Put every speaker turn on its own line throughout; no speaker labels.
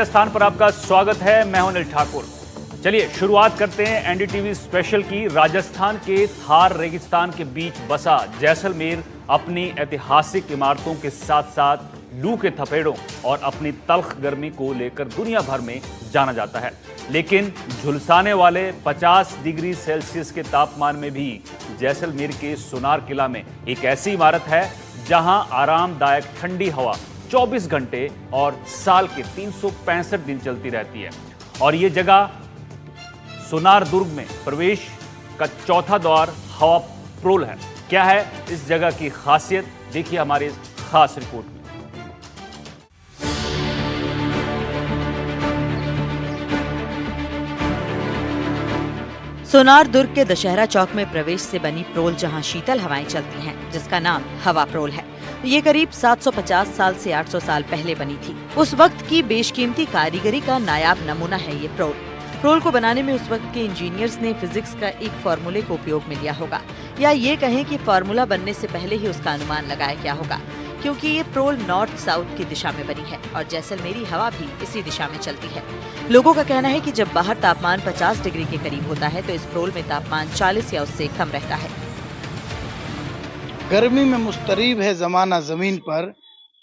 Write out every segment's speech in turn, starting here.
स्थान पर आपका स्वागत है। मैं हूं अनिल ठाकुर। चलिए शुरुआत करते हैं एनडीटीवी स्पेशल की। राजस्थान के थार रेगिस्तान के बीच बसा जैसलमेर अपनी ऐतिहासिक इमारतों के साथ साथ लू के थपेड़ों और अपनी तल्ख गर्मी को लेकर दुनिया भर में जाना जाता है। लेकिन झुलसाने वाले 50 डिग्री सेल्सियस के तापमान में भी जैसलमेर के सोनार किला में एक ऐसी इमारत है जहां आरामदायक ठंडी हवा 24 घंटे और साल के 365 दिन चलती रहती है। और ये जगह सोनार दुर्ग में प्रवेश का चौथा द्वार हवा प्रोल है। क्या है इस जगह की खासियत, देखिए हमारी इस खास रिपोर्ट में।
सोनार दुर्ग के दशहरा चौक में प्रवेश से बनी प्रोल जहां शीतल हवाएं चलती हैं, जिसका नाम हवा प्रोल है। ये करीब 750 साल से 800 साल पहले बनी थी। उस वक्त की बेशकीमती कारीगरी का नायाब नमूना है ये प्रोल। प्रोल को बनाने में उस वक्त के इंजीनियर्स ने फिजिक्स का एक फार्मूले को उपयोग में लिया होगा, या ये कहें कि फार्मूला बनने से पहले ही उसका अनुमान लगाया गया होगा, क्योंकि ये प्रोल नॉर्थ साउथ की दिशा में बनी है और जैसलमेरी हवा भी इसी दिशा में चलती है। लोगों का कहना है कि जब बाहर तापमान 50 डिग्री के करीब होता है तो इस प्रोल में तापमान 40 या उससे कम रहता है।
गर्मी में मुस्तरीब है जमाना जमीन पर,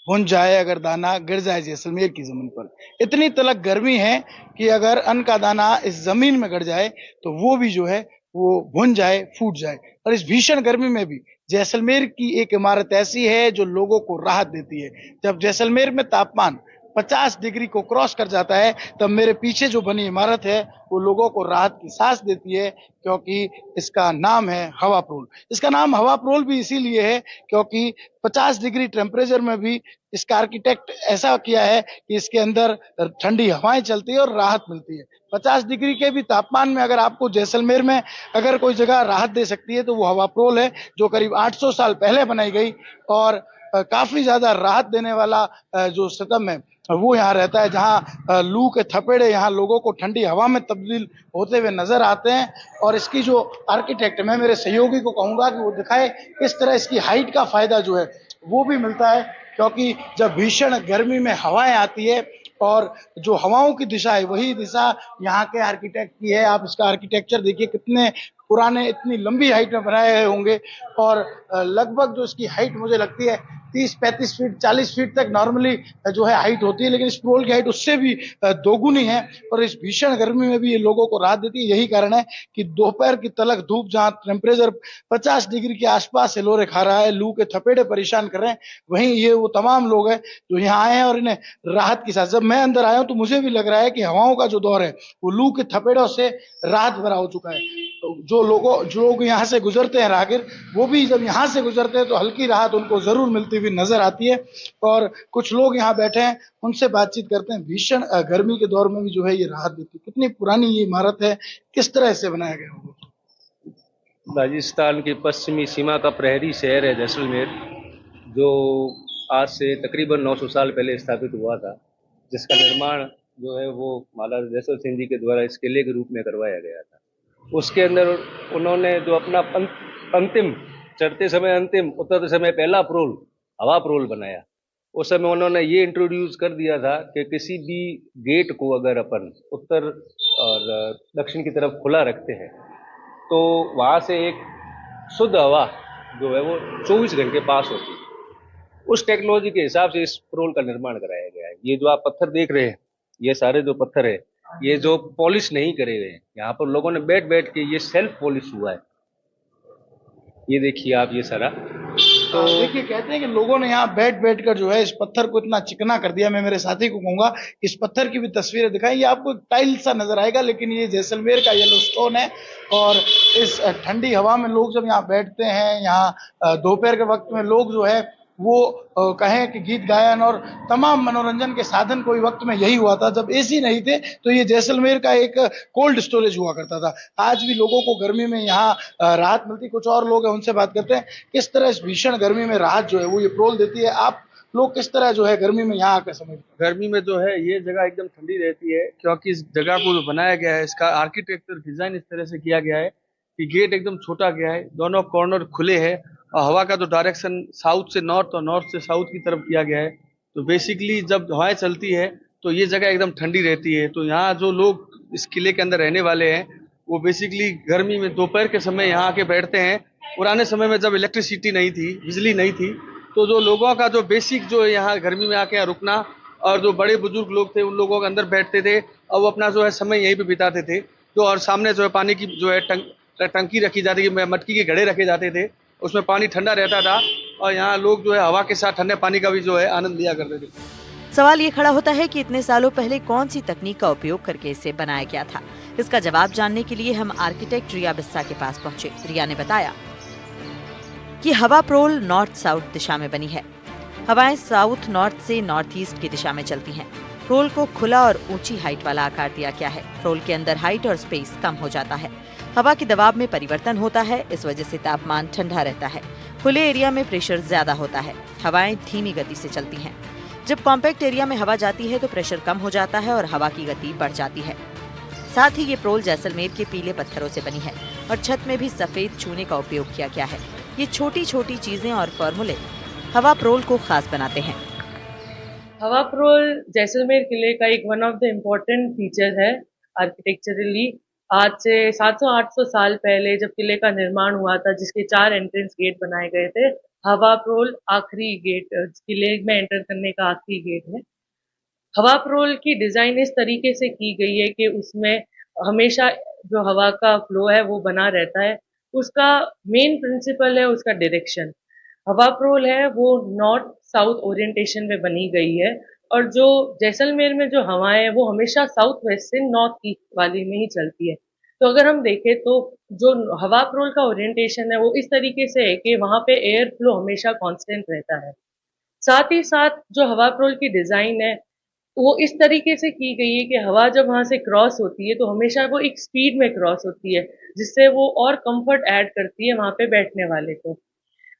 भुन जाए अगर दाना गिर जाए जैसलमेर की जमीन पर। इतनी तलक गर्मी है कि अगर अन्न का दाना इस जमीन में गिर जाए तो वो भी जो है वो भुन जाए, फूट जाए। और इस भीषण गर्मी में भी जैसलमेर की एक इमारत ऐसी है जो लोगों को राहत देती है। जब जैसलमेर में तापमान 50 डिग्री को क्रॉस कर जाता है तब मेरे पीछे जो बनी इमारत है वो लोगों को राहत की सांस देती है, क्योंकि इसका नाम है हवा प्रोल। इसका नाम हवा प्रोल भी इसीलिए है क्योंकि 50 डिग्री टेम्परेचर में भी इसका आर्किटेक्ट ऐसा किया है कि इसके अंदर ठंडी हवाएं चलती है और राहत मिलती है। 50 डिग्री के भी तापमान में अगर आपको जैसलमेर में अगर कोई जगह राहत दे सकती है तो वो हवा प्रोल है, जो करीब 800 साल पहले बनाई गई और काफी ज्यादा राहत देने वाला जो सितम है वो यहाँ रहता है, जहाँ लू के थपेड़े यहाँ लोगों को ठंडी हवा में तब्दील होते हुए नजर आते हैं। और इसकी जो आर्किटेक्ट, मैं मेरे सहयोगी को कहूंगा कि वो दिखाए किस तरह इसकी हाइट का फायदा जो है वो भी मिलता है, क्योंकि जब भीषण गर्मी में हवाएं आती है और जो हवाओं की दिशा है वही दिशा यहाँ के आर्किटेक्ट की है। आप इसका आर्किटेक्चर देखिए, कितने पुराने, इतनी लंबी हाइट में बनाए गए होंगे। और लगभग जो इसकी हाइट मुझे लगती है 30-35 फीट, 40 फीट तक नॉर्मली जो है हाइट होती है, लेकिन इस प्रोल की हाइट उससे भी दोगुनी है। और इस भीषण गर्मी में भी ये लोगों को राहत देती है। यही कारण है कि दोपहर की तलक धूप, जहां टेम्परेचर 50 डिग्री के आसपास हिलोरे खा रहा है, लू के थपेड़े परेशान कर रहे हैं, वहीं ये वो तमाम लोग हैं जो यहाँ आए हैं और इन्हें राहत के साथ। जब मैं अंदर आया हूं तो मुझे भी लग रहा है कि हवाओं का जो दौर है वो लू के थपेड़ों से राहत भरा हो चुका है। जो लोग यहाँ से गुजरते हैं, राहगीर, वो भी जब यहाँ से गुजरते हैं तो हल्की राहत उनको जरूर मिलती हुई नजर आती है। और कुछ लोग यहाँ बैठे हैं, उनसे बातचीत करते हैं। भीषण गर्मी के दौर में भी जो है ये राहत देती है। कितनी पुरानी ये इमारत है, किस तरह से बनाया गया होगा?
राजस्थान की पश्चिमी सीमा का प्रहरी शहर है जैसलमेर, जो आज से तकरीबन 900 साल पहले स्थापित हुआ था, जिसका निर्माण जो है वो महाराजा जैसल सिंह जी के द्वारा इस किले के रूप में करवाया गया था। उसके अंदर उन्होंने जो अपना अंतिम चढ़ते समय अंतिम, उतरते समय पहला प्रोल हवा प्रोल बनाया। उस समय उन्होंने ये इंट्रोड्यूस कर दिया था कि किसी भी गेट को अगर अपन उत्तर और दक्षिण की तरफ खुला रखते हैं तो वहाँ से एक शुद्ध हवा जो है वो 24 घंटे पास होती है। उस टेक्नोलॉजी के हिसाब से इस प्रोल का निर्माण कराया गया है। ये जो आप पत्थर देख रहे हैं, ये सारे जो पत्थर है ये जो पॉलिश नहीं करे गए हैं, यहाँ पर लोगों ने बैठ बैठ के ये सेल्फ पॉलिश हुआ है। ये देखिए आप, ये सारा
तो देखिए, कहते हैं कि लोगों ने यहाँ बैठ बैठ कर जो है इस पत्थर को इतना चिकना कर दिया। मैं मेरे साथी को कहूंगा इस पत्थर की भी तस्वीरें दिखाएं। ये आपको टाइल सा नजर आएगा, लेकिन ये जैसलमेर का येलो स्टोन है। और इस ठंडी हवा में लोग जब यहाँ बैठते हैं, यहाँ दोपहर के वक्त में लोग जो है वो कहें कि गीत गायन और तमाम मनोरंजन के साधन कोई वक्त में यही हुआ था। जब एसी नहीं थे तो ये जैसलमेर का एक कोल्ड स्टोरेज हुआ करता था। आज भी लोगों को गर्मी में यहाँ राहत मिलती। कुछ और लोग हैं, उनसे बात करते हैं किस तरह इस भीषण गर्मी में राहत जो है वो ये प्रोल देती है। आप लोग किस तरह जो है गर्मी में यहाँ आकर समझते हैं?
गर्मी में जो है ये जगह एकदम ठंडी रहती है, क्योंकि इस जगह को जो बनाया गया है, इसका आर्किटेक्चर डिजाइन इस तरह से किया गया है कि गेट एकदम छोटा गया है, दोनों कॉर्नर खुले हैं और हवा का जो डायरेक्शन साउथ से नॉर्थ और नॉर्थ से साउथ की तरफ किया गया है। तो बेसिकली जब हवाएं चलती है तो ये जगह एकदम ठंडी रहती है। तो यहाँ जो लोग इस किले के अंदर रहने वाले हैं वो बेसिकली गर्मी में दोपहर के समय यहाँ आके बैठते हैं। पुराने समय में जब इलेक्ट्रिसिटी नहीं थी, बिजली नहीं थी, तो जो लोगों का जो बेसिक जो यहाँ गर्मी में आके यहाँ रुकना, और जो बड़े बुजुर्ग लोग थे उन लोगों के अंदर बैठते थे और वो अपना जो है समय यहीं पे बिताते थे। तो और सामने जो है पानी की जो है टंकी रखी जाती थी, मटकी के घड़े रखे जाते थे, उसमें पानी ठंडा रहता था और यहाँ लोग जो है हवा के साथ ठंडे पानी का भी जो है आनंद लिया करते थे।
सवाल ये खड़ा होता है कि इतने सालों पहले कौन सी तकनीक का उपयोग करके इसे बनाया गया था। इसका जवाब जानने के लिए हम आर्किटेक्ट रिया बिस्सा के पास पहुंचे। रिया ने बताया कि हवा प्रोल नॉर्थ साउथ दिशा में बनी है। हवाएं साउथ नॉर्थ से नॉर्थ ईस्ट की दिशा में चलती हैं। प्रोल को खुला और ऊंची हाइट वाला आकार दिया गया है। प्रोल के अंदर हाइट और स्पेस कम हो जाता है। हवा के दबाव में परिवर्तन होता है, इस वजह से तापमान ठंडा रहता है। खुले एरिया में प्रेशर ज्यादा होता है। हवाएं धीमी गति से चलती हैं। जब कॉम्पैक्ट एरिया में हवा जाती है तो प्रेशर कम हो जाता है और हवा की गति बढ़ जाती है। साथ ही ये प्रोल जैसलमेर के पीले पत्थरों से बनी है और छत में भी सफेद चूने का उपयोग किया गया है। ये छोटी छोटी चीजें और फॉर्मूले हवा प्रोल को खास बनाते हैं।
हवा प्रोल जैसलमेर किले का एक one of the important feature है आर्किटेक्चरली। आज से 700-800 साल पहले जब किले का निर्माण हुआ था, जिसके 4 एंट्रेंस गेट बनाए गए थे, हवा प्रोल आखिरी गेट, किले में एंटर करने का आखिरी गेट है। हवा प्रोल की डिजाइन इस तरीके से की गई है कि उसमें हमेशा जो हवा का फ्लो है वो बना रहता है। उसका मेन प्रिंसिपल है उसका डायरेक्शन। हवा प्रोल है वो नॉर्थ साउथ ओरिएंटेशन में बनी गई है और जो जैसलमेर में जो हवाएं हैं वो हमेशा साउथ वेस्ट से नॉर्थ ईस्ट वाली में ही चलती है। तो अगर हम देखें तो जो हवा प्रोल का ओरिएंटेशन है वो इस तरीके से है कि वहां पे एयर फ्लो हमेशा कांस्टेंट रहता है। साथ ही साथ जो हवा प्रोल की डिजाइन है वो इस तरीके से की गई है कि हवा जब वहां से क्रॉस होती है तो हमेशा वो एक स्पीड में क्रॉस होती है, जिससे वो और कंफर्ट ऐड करती है वहां पे बैठने वाले को।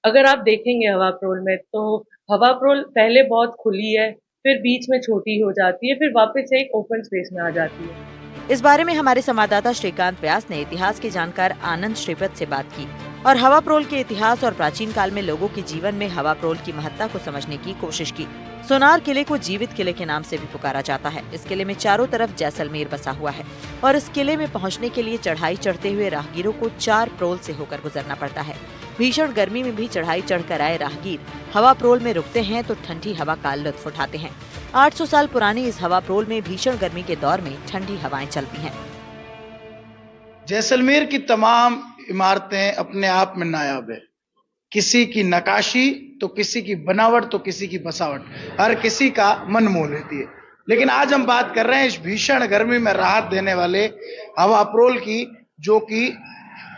अगर आप देखेंगे हवा प्रोल में तो हवा प्रोल पहले बहुत खुली है, फिर बीच में छोटी हो जाती है, फिर वापस से एक ओपन स्पेस में आ जाती है।
इस बारे में हमारे संवाददाता श्रीकांत व्यास ने इतिहास के जानकार आनंद श्रीपत से बात की और हवा प्रोल के इतिहास और प्राचीन काल में लोगों के जीवन में हवा प्रोल की महत्ता को समझने की कोशिश की। सोनार किले को जीवित किले के नाम से भी पुकारा जाता है। इस किले में चारों तरफ जैसलमेर बसा हुआ है और इस किले में पहुंचने के लिए चढ़ाई चढ़ते हुए राहगीरों को 4 प्रोल से होकर गुजरना पड़ता है। भीषण गर्मी में भी चढ़ाई चढ़कर आए राहगीर हवा प्रोल में रुकते हैं तो ठंडी हवा का लुत्फ उठाते हैं। 800 साल पुरानी इस हवा प्रोल में भीषण गर्मी के दौर में ठंडी हवाएं चलती हैं।
जैसलमेर की तमाम इमारतें अपने आप में नायाब है। किसी की नकाशी तो किसी की बनावट तो किसी की बसावट, हर किसी का मन मोह लेती है। लेकिन आज हम बात कर रहे हैं इस भीषण गर्मी में राहत देने वाले हवा प्रोल की, जो कि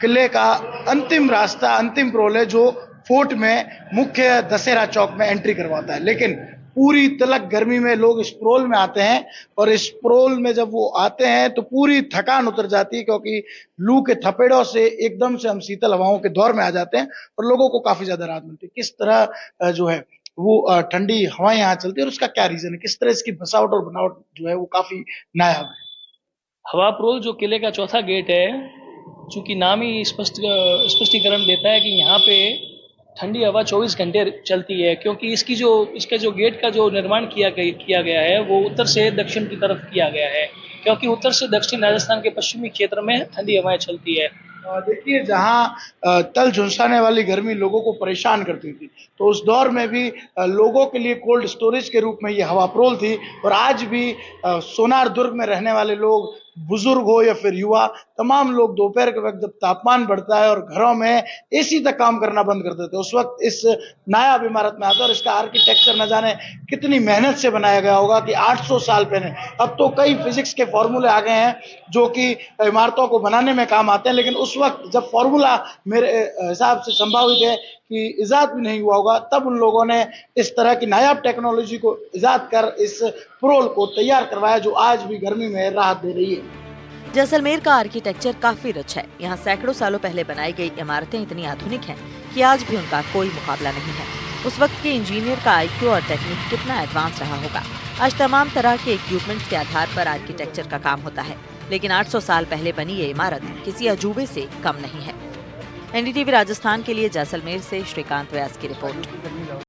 किले का अंतिम रास्ता, अंतिम प्रोल है जो फोर्ट में मुख्य दशहरा चौक में एंट्री करवाता है। लेकिन पूरी तलक गर्मी में लोग इस प्रोल में आते हैं और इस प्रोल में जब वो आते हैं तो पूरी थकान उतर जाती है, क्योंकि लू के थपेड़ों से एकदम से हम शीतल हवाओं के दौर में आ जाते हैं और लोगों को काफी ज्यादा राहत मिलती है। किस तरह जो है वो ठंडी हवाएं यहाँ चलती है और उसका क्या रीजन है, किस तरह इसकी बसावट और बनावट जो है वो काफी नायाब है।
हवा प्रोल जो किले का चौथा गेट है, चूंकि नाम ही स्पष्टीकरण देता है कि यहाँ पे ठंडी हवा 24 घंटे चलती है, क्योंकि इसका जो गेट का जो निर्माण किया गया है वो उत्तर से दक्षिण की तरफ किया गया है, क्योंकि उत्तर से दक्षिण राजस्थान के पश्चिमी क्षेत्र में ठंडी हवाएं चलती है।
देखिए, जहां तल झुलसाने वाली गर्मी लोगों को परेशान करती थी, तो उस दौर में भी लोगों के लिए कोल्ड स्टोरेज के रूप में ये हवा प्रोल थी। और आज भी सोनार दुर्ग में रहने वाले लोग, बुजुर्ग हो या फिर युवा, तमाम लोग दोपहर के वक्त जब तापमान बढ़ता है और घरों में एसी तक काम करना बंद कर देते हैं, उस वक्त इस नायाब इमारत में आता है। और इसका आर्किटेक्चर न जाने कितनी मेहनत से बनाया गया होगा कि 800 साल पहले, अब तो कई फिजिक्स के फॉर्मूले आ गए हैं जो कि इमारतों को बनाने में काम आते हैं, लेकिन उस वक्त जब फॉर्मूला मेरे हिसाब से संभावित है कि इजाद भी नहीं हुआ होगा, तब उन लोगों ने इस तरह की नायाब टेक्नोलॉजी को इजाद कर इस प्रोल को तैयार करवाया, जो आज भी गर्मी में राहत दे रही है।
जैसलमेर का आर्किटेक्चर काफी रिच है। यहाँ सैकड़ों सालों पहले बनाई गई इमारतें इतनी आधुनिक हैं कि आज भी उनका कोई मुकाबला नहीं है। उस वक्त के इंजीनियर का IQ और टेक्निक कितना एडवांस रहा होगा। आज तमाम तरह के इक्विपमेंट्स के आधार पर आर्किटेक्चर का काम होता है, लेकिन 800 साल पहले बनी ये इमारत किसी अजूबे से कम नहीं है। NDTV राजस्थान के लिए जैसलमेर से श्रीकांत व्यास की रिपोर्ट।